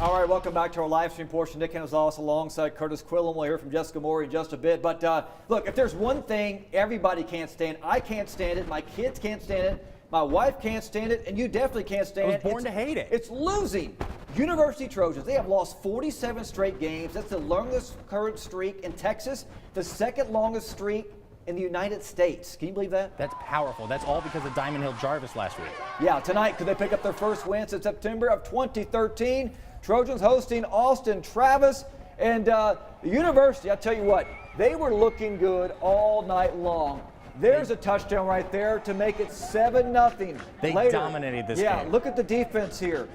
All right, welcome back to our live stream portion. Nick Gonzalez alongside Curtis Quillen. We'll hear from Jessica Maury in just a bit. But look, if there's one thing everybody can't stand, I can't stand it, my kids can't stand it, my wife can't stand it, and you definitely can't stand it. I was born to hate it. It's losing. University Trojans, they have lost 47 straight games. That's the longest current streak in Texas, the second longest streak in the United States. Can you believe that? That's powerful. That's all because of Diamond Hill Jarvis last week. Yeah, tonight, could they pick up their first win since September of 2013? Trojans hosting Austin Travis. And the University, I tell you what, they were looking good all night long. There's a touchdown right there to make it 7-0. They later. Dominated this game. Yeah, look at the defense here.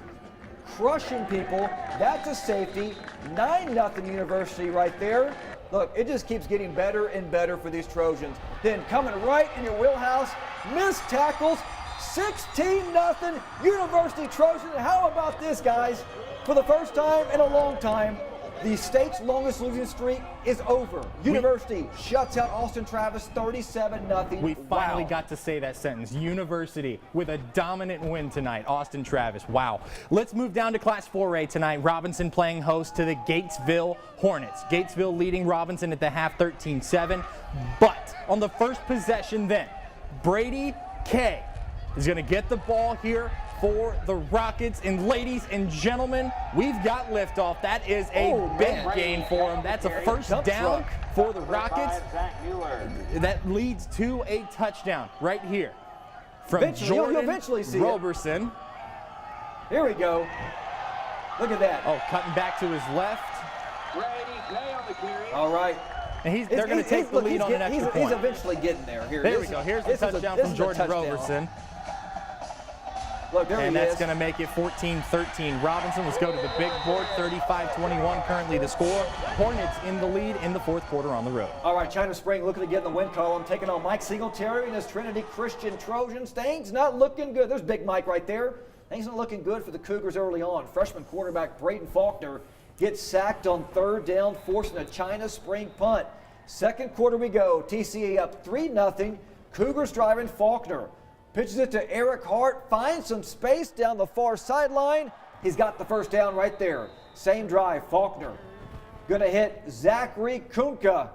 Crushing people. That's a safety. 9-0 University right there. Look, it just keeps getting better and better for these Trojans. Then coming right in your wheelhouse, missed tackles, 16-0 University Trojans. How about this, guys? For the first time in a long time, the state's longest losing streak is over. University shuts out Austin Travis 37-0. We finally got to say that sentence. University with a dominant win tonight. Austin Travis. Wow. Let's move down to Class 4A tonight. Robinson playing host to the Gatesville Hornets. Gatesville leading Robinson at the half 13-7. But on the first possession then, Brady K is going to get the ball here for the Rockets. And ladies and gentlemen, we've got liftoff. That is a big gain for him. That's a first down for the Rockets. That leads to a touchdown right here from Jordan Roberson. Here we go. Look at that. Oh, cutting back to his left. All right. And they're going to take the lead on an extra point. He's eventually getting there. There we go. Here's the touchdown from Jordan Roberson. Look, there and that's going to make it 14-13. Robinson, let's go to the big board. 35-21 currently the score. Hornets in the lead in the fourth quarter on the road. All right, China Spring looking to get in the win column, taking on Mike Singletary and his Trinity Christian Trojans. Things not looking good. There's Big Mike right there. Things not looking good for the Cougars early on. Freshman quarterback Braden Faulkner gets sacked on third down, forcing a China Spring punt. Second quarter we go. TCA up 3-0. Cougars driving. Faulkner pitches it to Eric Hart, finds some space down the far sideline. He's got the first down right there. Same drive, Faulkner gonna hit Zachary Kunka.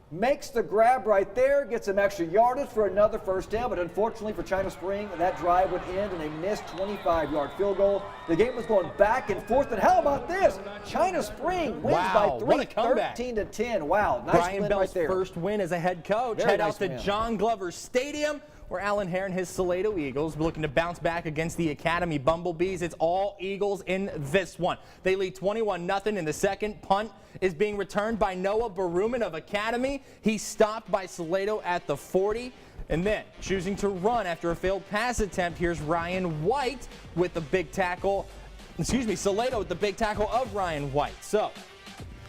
Makes the grab right there, gets some extra yardage for another first down, but unfortunately for China Spring, that drive would end in a missed 25-yard field goal. The game was going back and forth, and how about this? China Spring wins by 3, 13-10. Wow, nice Brian win Bell's right there. First win as a head coach. Very Head nice out to win. John Glover Stadium, where Alan Hare and his Salado Eagles looking to bounce back against the Academy Bumblebees. It's all Eagles in this one. They lead 21-0 in the second. Punt is being returned by Noah Baruman of Academy. He's stopped by Salado at the 40. And then choosing to run after a failed pass attempt, here's Ryan White with the big tackle. Salado with the big tackle of Ryan White. So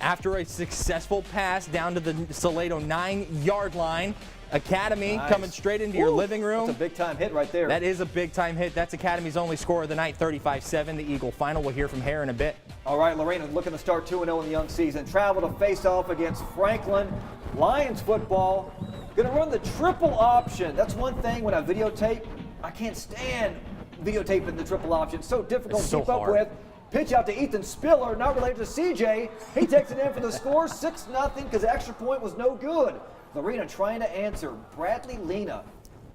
after a successful pass down to the Salado 9-yard line, Academy coming straight into your living room. That's a big-time hit right there. That is a big-time hit. That's Academy's only score of the night, 35-7. The Eagle final. We'll hear from Hare in a bit. All right, Lorena looking to start 2-0 in the young season. Travel to face off against Franklin. Lions football. Going to run the triple option. That's one thing when I videotape. I can't stand videotaping the triple option. It's so difficult to keep up with. Pitch out to Ethan Spiller, not related to CJ. He takes it in for the score, 6-0, because the extra point was no good. Lorena trying to answer. Bradley Lena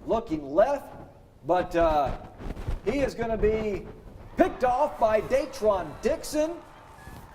looking left, but he is going to be picked off by Datron Dixon.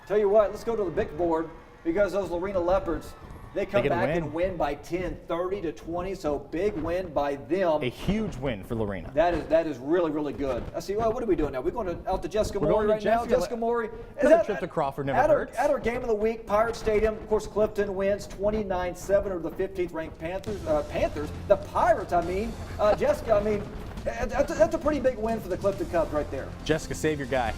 Tell you what, let's go to the big board because those Lorena Leopards, they come back and win by 10, 30-20, so big win by them. A huge win for Lorena. That is really, really good. I see, well, what are we doing now? We're going out to Jessica Maury right now. Jessica Maury. A trip to Crawford never hurts. At our game of the week, Pirate Stadium, of course, Clifton wins 29-7 over the 15th ranked Panthers. The Pirates, I mean. Jessica, I mean, that's a pretty big win for the Clifton Cubs right there. Jessica, save your guy.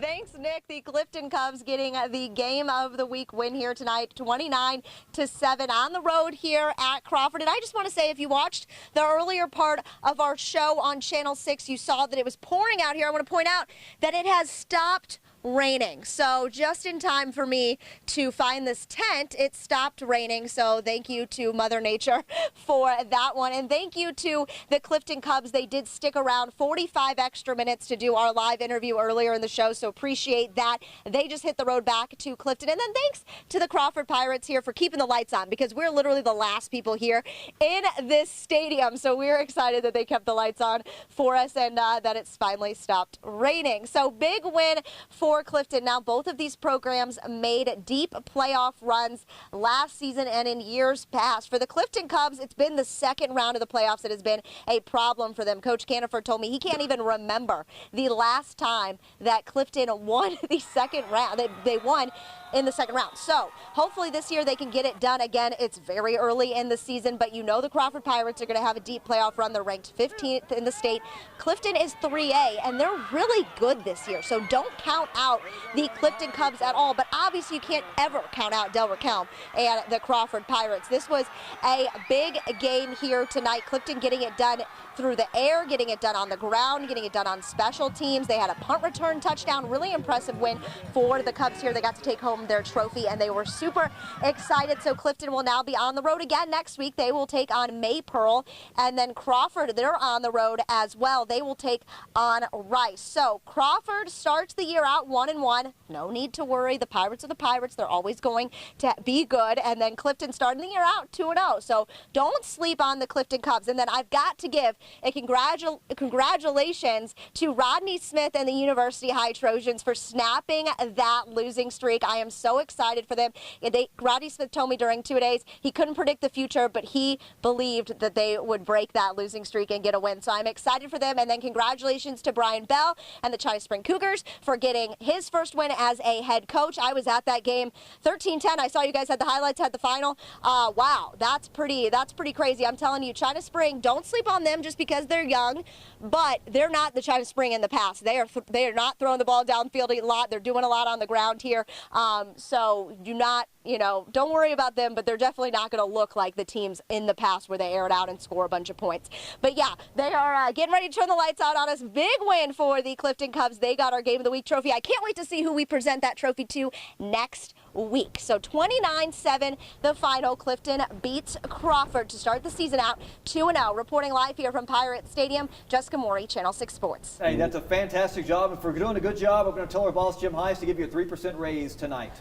Thanks, Nick. The Clifton Cubs getting the game of the week win here tonight, 29-7 on the road here at Crawford. And I just want to say, if you watched the earlier part of our show on Channel 6, you saw that it was pouring out here. I want to point out that it has stopped raining. So just in time for me to find this tent, it stopped raining. So thank you to Mother Nature for that one. And thank you to the Clifton Cubs. They did stick around 45 extra minutes to do our live interview earlier in the show. So appreciate that. They just hit the road back to Clifton. And then thanks to the Crawford Pirates here for keeping the lights on, because we're literally the last people here in this stadium. So we're excited that they kept the lights on for us and that it's finally stopped raining. So big win for Clifton. Now both of these programs made deep playoff runs last season and in years past. For the Clifton Cubs, it's been the second round of the playoffs that has been a problem for them. Coach Caniford told me he can't even remember the last time that Clifton won the second round. They won in the second round. So hopefully this year they can get it done again. It's very early in the season, but you know the Crawford Pirates are going to have a deep playoff run. They're ranked 15th in the state. Clifton is 3A, and they're really good this year. So don't count out the Clifton Cubs at all, but obviously you can't ever count out Del Raquelme and the Crawford Pirates. This was a big game here tonight. Clifton getting it done through the air, getting it done on the ground, getting it done on special teams. They had a punt return touchdown. Really impressive win for the Cubs here. They got to take home their trophy, and they were super excited. So Clifton will now be on the road again next week. They will take on Maypearl, and then Crawford, they're on the road as well. They will take on Rice. So Crawford starts the year out 1-1. No need to worry. The Pirates are the Pirates. They're always going to be good. And then Clifton starting the year out 2-0. So don't sleep on the Clifton Cubs. And then I've got to give a congratulations to Rodney Smith and the University High Trojans for snapping that losing streak. I am so excited for them. Rodney Smith told me during 2 days he couldn't predict the future, but he believed that they would break that losing streak and get a win. So I'm excited for them. And then congratulations to Brian Bell and the China Spring Cougars for getting his first win as a head coach. I was at that game, 13-10. I saw you guys had the highlights, had the final. Wow, that's pretty crazy. I'm telling you, China Spring, don't sleep on them just because they're young, but they're not the China Spring in the past. They are not throwing the ball downfield a lot. They're doing a lot on the ground here. So do not, don't worry about them, but they're definitely not going to look like the teams in the past where they air it out and score a bunch of points. But yeah, they are getting ready to turn the lights out on us. Big win for the Clifton Cubs. They got our Game of the Week trophy. I can't wait to see who we present that trophy to next week. So 29-7, the final. Clifton beats Crawford to start the season out 2-0. Reporting live here from Pirate Stadium, Jessica Morey, Channel 6 Sports. Hey, that's a fantastic job. And for doing a good job, we're going to tell our boss, Jim Heiss, to give you a 3% raise tonight.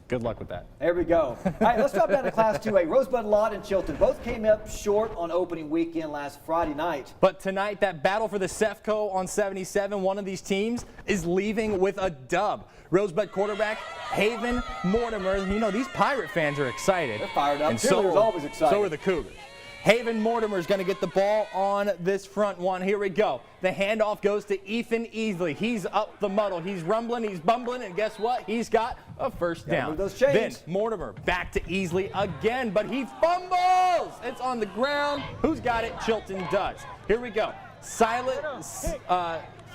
Good luck with that. There we go. All right, let's drop down to Class 2A. Rosebud Lott and Chilton both came up short on opening weekend last Friday night. But tonight, that battle for the Cefco on 77, one of these teams is leaving with a dub. Rosebud quarterback Haven Mortimer. These Pirate fans are excited. They're fired up. And Cheerleaders always excited. So are the Cougars. Haven Mortimer is going to get the ball on this front one. Here we go. The handoff goes to Ethan Easley. He's up the muddle. He's rumbling. He's bumbling. And guess what? He's got a first down. Move those chains. Then Mortimer back to Easley again, but he fumbles. It's on the ground. Who's got it? Chilton does. Here we go. Silas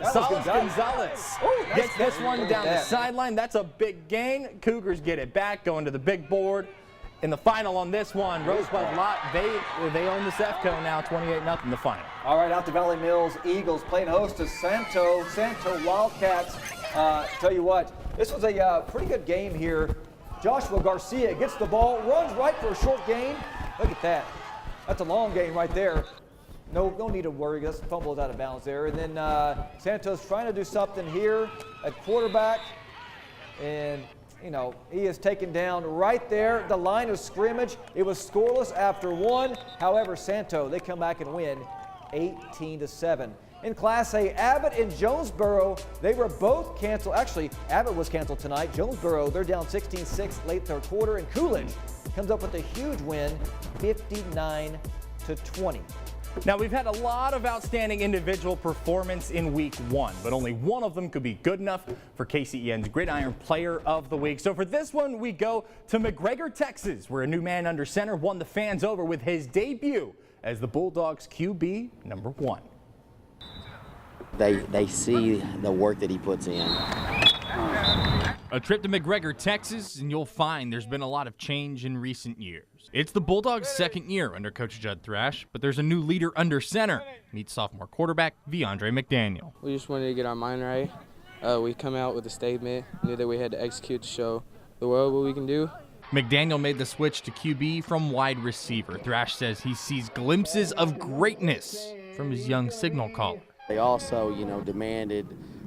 Gonzalez gets this one down the sideline. That's a big gain. Cougars get it back, going to the big board. In the final on this one, Rosebud Lott, they own the Cefco now, 28-0 the final. All right, out to Valley Mills Eagles playing host to Santo Wildcats. Tell you what, this was a pretty good game here. Joshua Garcia gets the ball, runs right for a short gain. Look at that. That's a long gain right there. No need to worry. This fumble is out of bounds there. And then Santos trying to do something here at quarterback. And he is taken down right there. The line of scrimmage. It was scoreless after one. However, Santo, they come back and win 18-7. In Class A, Abbott and Jonesboro, they were both canceled. Actually, Abbott was canceled tonight. Jonesboro, they're down 16-6 late third quarter. And Coolidge comes up with a huge win, 59-20. Now, we've had a lot of outstanding individual performance in week one, but only one of them could be good enough for KCEN's Gridiron Player of the Week. So for this one, we go to McGregor, Texas, where a new man under center won the fans over with his debut as the Bulldogs QB #1. They see the work that he puts in. A trip to McGregor, Texas, and you'll find there's been a lot of change in recent years. It's the Bulldogs' second year under Coach Judd Thrash, but there's a new leader under center. Meet sophomore quarterback Viandre McDaniel. We just wanted to get our mind right We come out with a statement, knew that we had to execute to show the world what we can do. McDaniel made the switch to QB from wide receiver. Thrash says he sees glimpses of greatness from his young signal caller. They also, demanded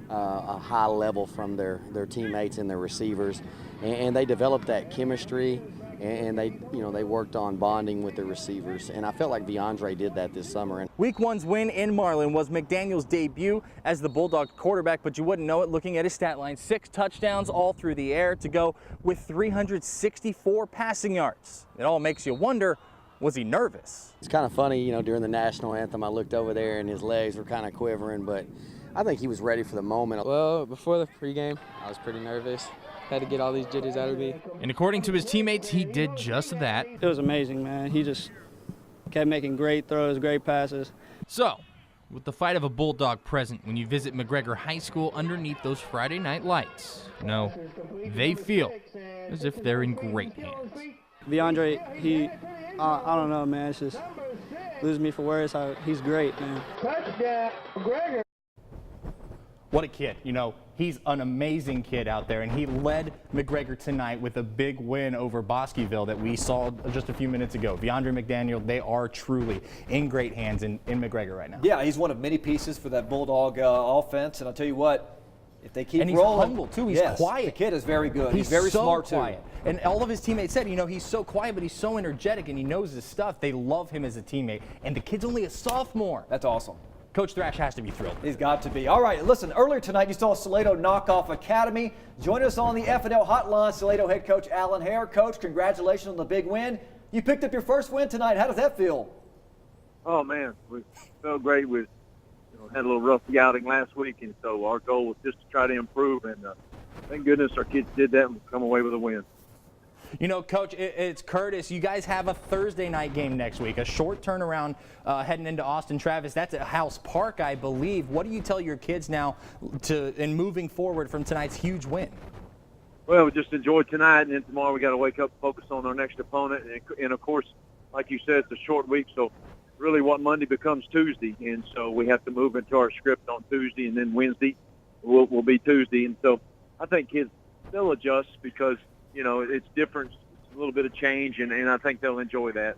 a high level from their teammates and their receivers, and they developed that chemistry, and they worked on bonding with the receivers. And I felt like DeAndre did that this summer. Week 1's win in Marlin was McDaniel's debut as the Bulldogs quarterback, but you wouldn't know it looking at his stat line. 6 touchdowns all through the air to go with 364 passing yards. It all makes you wonder, was he nervous? It's kind of funny, during the national anthem, I looked over there and his legs were kind of quivering, but I think he was ready for the moment. Well, before the pregame, I was pretty nervous. Had to get all these jitters out of me. And according to his teammates, he did just that. It was amazing, man. He just kept making great throws, great passes. So, with the fight of a Bulldog present when you visit McGregor High School underneath those Friday night lights, they feel as if they're in great hands. DeAndre, I don't know, man. It's just loses me for words. He's great, man. What a kid. He's an amazing kid out there, and he led McGregor tonight with a big win over Bosqueville that we saw just a few minutes ago. DeAndre McDaniel, they are truly in great hands in McGregor right now. Yeah, he's one of many pieces for that Bulldog offense, and I'll tell you what, if they keep and he's rolling, humble too. He's quiet. The kid is very good. He's very so smart quiet. too. And all of his teammates said, he's so quiet, but he's so energetic and he knows his stuff. They love him as a teammate. And the kid's only a sophomore. That's awesome. Coach Thrash has to be thrilled. He's got to be. All right, listen, earlier tonight you saw Salado Knockoff Academy. Join us on the F&L hotline, Salado head coach Alan Hare. Coach, congratulations on the big win. You picked up your first win tonight. How does that feel? Oh, man, we felt great. We had a little rough outing last week, and so our goal was just to try to improve. And thank goodness our kids did that and come away with a win. Coach, it's Curtis. You guys have a Thursday night game next week, a short turnaround heading into Austin Travis. That's at House Park, I believe. What do you tell your kids now in moving forward from tonight's huge win? Well, we just enjoyed tonight, and then tomorrow we got to wake up, focus on our next opponent. And, of course, like you said, it's a short week, so really what Monday becomes Tuesday. And so we have to move into our script on Tuesday, and then Wednesday will be Tuesday. And so I think kids, they'll adjust because – it's different. It's a little bit of change, and I think they'll enjoy that.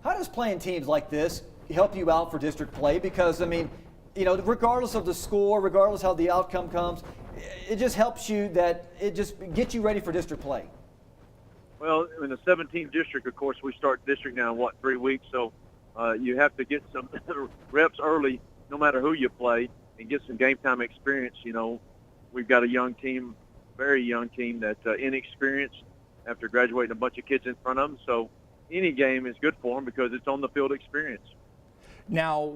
How does playing teams like this help you out for district play? Because, regardless of the score, regardless how the outcome comes, it just helps you it just gets you ready for district play. Well, in the 17th district, of course, we start district now in, 3 weeks? So you have to get some reps early, no matter who you play, and get some game time experience. We've got a young team, very young team that's inexperienced after graduating a bunch of kids in front of them. So any game is good for them because it's on the field experience. Now,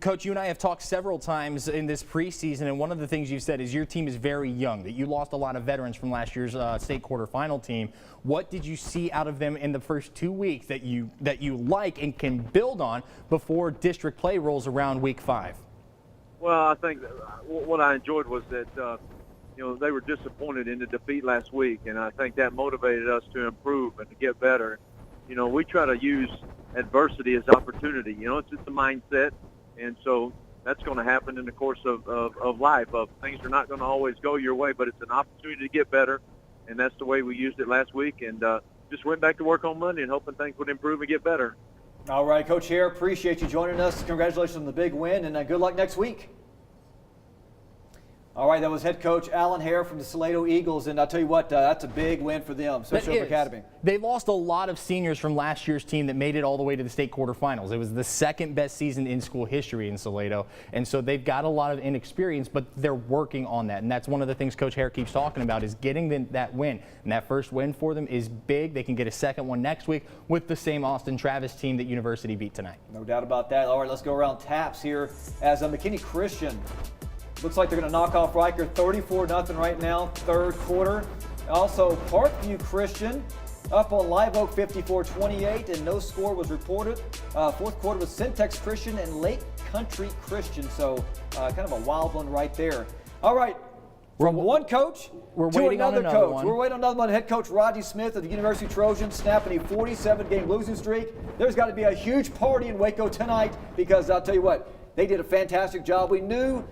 Coach, you and I have talked several times in this preseason, and one of the things you said is your team is very young, that you lost a lot of veterans from last year's state quarterfinal team. What did you see out of them in the first 2 weeks that you like and can build on before district play rolls around week 5? Well, I think what I enjoyed was that they were disappointed in the defeat last week, and I think that motivated us to improve and to get better. We try to use adversity as opportunity. It's just a mindset, and so that's going to happen in the course of life. Things are not going to always go your way, but it's an opportunity to get better, and that's the way we used it last week, and just went back to work on Monday and hoping things would improve and get better. All right, Coach Hare, appreciate you joining us. Congratulations on the big win, and good luck next week. All right, that was head coach Alan Hare from the Salado Eagles, and I'll tell you what, that's a big win for them, Social Hope Academy. They lost a lot of seniors from last year's team that made it all the way to the state quarterfinals. It was the second best season in school history in Salado, and so they've got a lot of inexperience, but they're working on that, and that's one of the things Coach Hare keeps talking about is getting that win, and that first win for them is big. They can get a second one next week with the same Austin Travis team that University beat tonight. No doubt about that. All right, let's go around taps here as McKinney Christian. Looks like they're going to knock off Riker 34-0 right now, third quarter. Also, Parkview Christian up on Live Oak 54-28, and no score was reported. Fourth quarter was Syntex Christian and Lake Country Christian, so kind of a wild one right there. All right, from one coach to another coach. We're waiting on another one. Head coach Rodney Smith of the University Trojans snapping a 47-game losing streak. There's got to be a huge party in Waco tonight because I'll tell you what, they did a fantastic job. We knew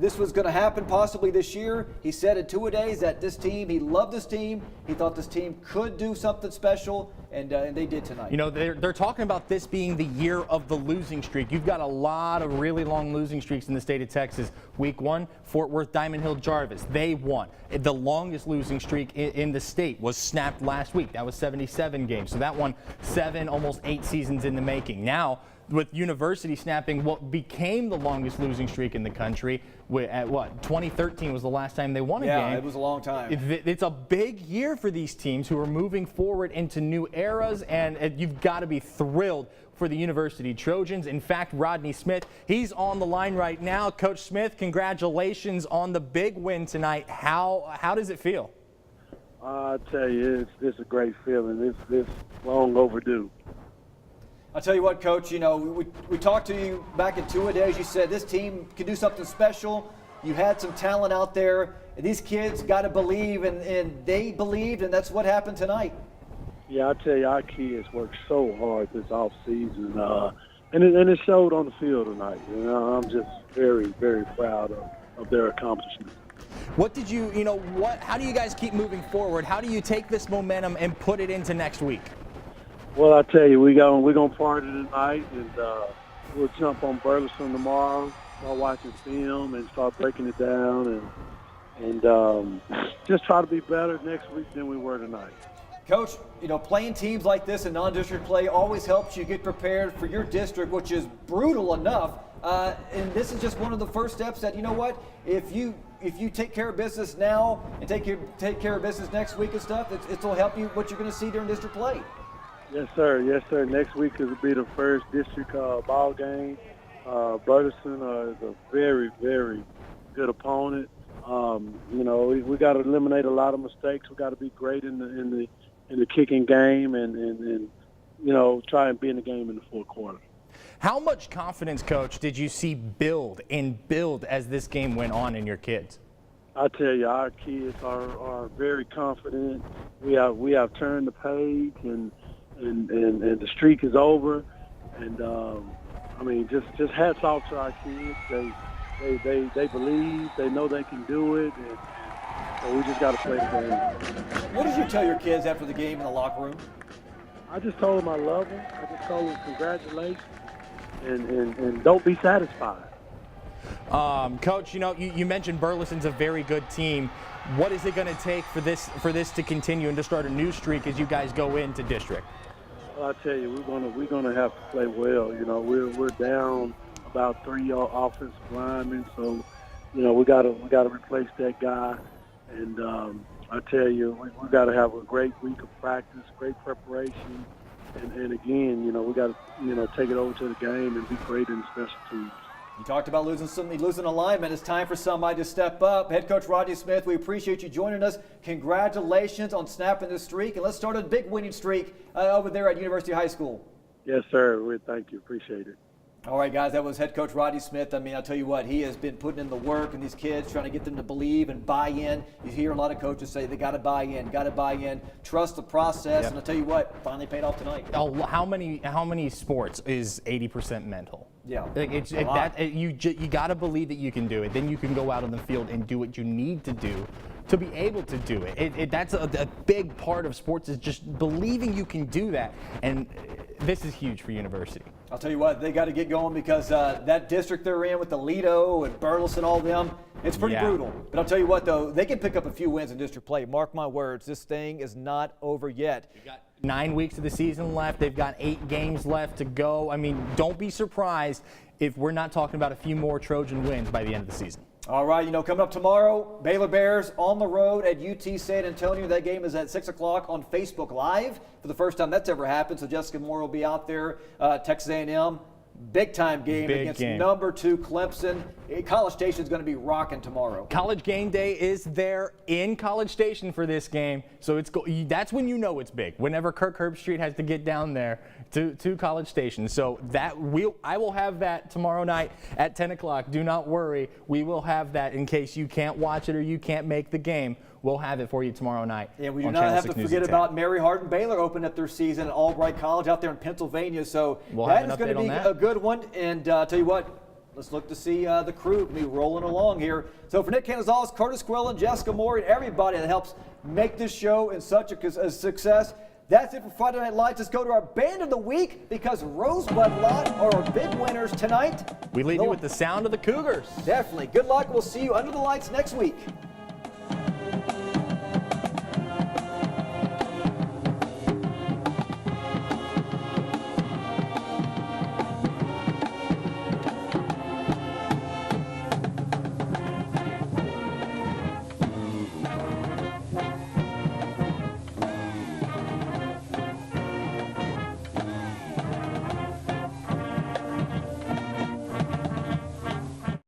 this was going to happen possibly this year. He said in two-a-days that this team, he loved this team. He thought this team could do something special, and they did tonight. You know, they're talking about this being the year of the losing streak. You've got a lot of really long losing streaks in the state of Texas. Week 1, Fort Worth Diamond Hill Jarvis, they won. The longest losing streak in the state was snapped last week. That was 77 games. So that one, 7, almost 8 seasons in the making. Now, with University snapping what became the longest losing streak in the country, at 2013 was the last time they won a game. Yeah, it was a long time. It's a big year for these teams who are moving forward into new eras, and you've got to be thrilled for the University Trojans. In fact, Rodney Smith, he's on the line right now. Coach Smith, congratulations on the big win tonight. How does it feel? I tell you, it's a great feeling. It's long overdue. I'll tell you what, Coach, you know, we talked to you back in two-a-days. You said this team can do something special. You had some talent out there. And these kids got to believe, and they believed, and that's what happened tonight. Yeah, I tell you, our kids worked so hard this off season, and it showed on the field tonight. You know, I'm just very, very proud of their accomplishments. What did how do you guys keep moving forward? How do you take this momentum and put it into next week? Well, I tell you, we're gonna party tonight, and we'll jump on Burleson tomorrow, start watching film, and start breaking it down, and just try to be better next week than we were tonight. Coach, you know, playing teams like this in non-district play always helps you get prepared for your district, which is brutal enough. And this is just one of the first steps that, you know what, if you take care of business now and take care of business next week and stuff, it'll help you what you're going to see during district play. Yes, sir. Yes, sir. Next week will be the first district ball game. Burleson is a very, very good opponent. You know, we got to eliminate a lot of mistakes. We got to be great in the kicking game, and you know, try and be in the game in the fourth quarter. How much confidence, Coach, did you see build as this game went on in your kids? I tell you, our kids are very confident. We have turned the page, and the streak is over. And I mean, just hats off to our kids. They believe, they know they can do it, and so we just got to play the game. What did you tell your kids after the game in the locker room? I just told them I love them. I just told them congratulations, and don't be satisfied. Coach, you know, you mentioned Burleson's a very good team. What is it going to take for this to continue and to start a new streak as you guys go into district? Well, I tell you, we're gonna have to play well. You know, we're down about 3 offensive linemen, so you know we gotta replace that guy. And I tell you, we gotta have a great week of practice, great preparation, and again, you know, we gotta take it over to the game and be great in special teams. You talked about losing alignment. It's time for somebody to step up. Head coach Rodney Smith, we appreciate you joining us. Congratulations on snapping this streak, and let's start a big winning streak over there at University High School. Yes, sir. Thank you. Appreciate it. All right, guys, that was head coach Rodney Smith. I mean, I'll tell you what, he has been putting in the work, and these kids, trying to get them to believe and buy in. You hear a lot of coaches say they got to buy in, trust the process, Yep. and I'll tell you what, finally paid off tonight. How many sports is 80% mental? Yeah, like you got to believe that you can do it. Then you can go out on the field and do what you need to do to be able to do it. That's a big part of sports, is just believing you can do that. And this is huge for University. I'll tell you what, they got to get going, because that district they're in with the Lido and Burleson, all them, it's pretty brutal. But I'll tell you what, though, they can pick up a few wins in district play. Mark my words, this thing is not over yet. We got 9 weeks of the season left. They've got 8 games left to go. I mean, don't be surprised if we're not talking about a few more Trojan wins by the end of the season. All right, coming up tomorrow, Baylor Bears on the road at UT San Antonio. That game is at 6 o'clock on Facebook Live for the first time that's ever happened. So Jessica Moore will be out there. Texas A&M, big-time game against number 2 Clemson. College Station is going to be rocking tomorrow. College Game Day is there in College Station for this game. So that's when you know it's big, whenever Kirk Herbstreit has to get down there to College Station. So I will have that tomorrow night at 10 o'clock. Do not worry. We will have that in case you can't watch it or you can't make the game. We'll have it for you tomorrow night. And we do not have to forget about Mary Hardin Baylor opening up their season at Albright College out there in Pennsylvania. So that is going to be a good one. And I'll tell you what, Let's look to see the crew be rolling along here. So for Nick Canizales, Curtis Quillen, Jessica Moore, and everybody that helps make this show in such a success, that's it for Friday Night Lights. Let's go to our Band of the Week because Rosebud Lot are our big winners tonight. We leave you with the sound of the Cougars. Definitely. Good luck. We'll see you under the lights next week.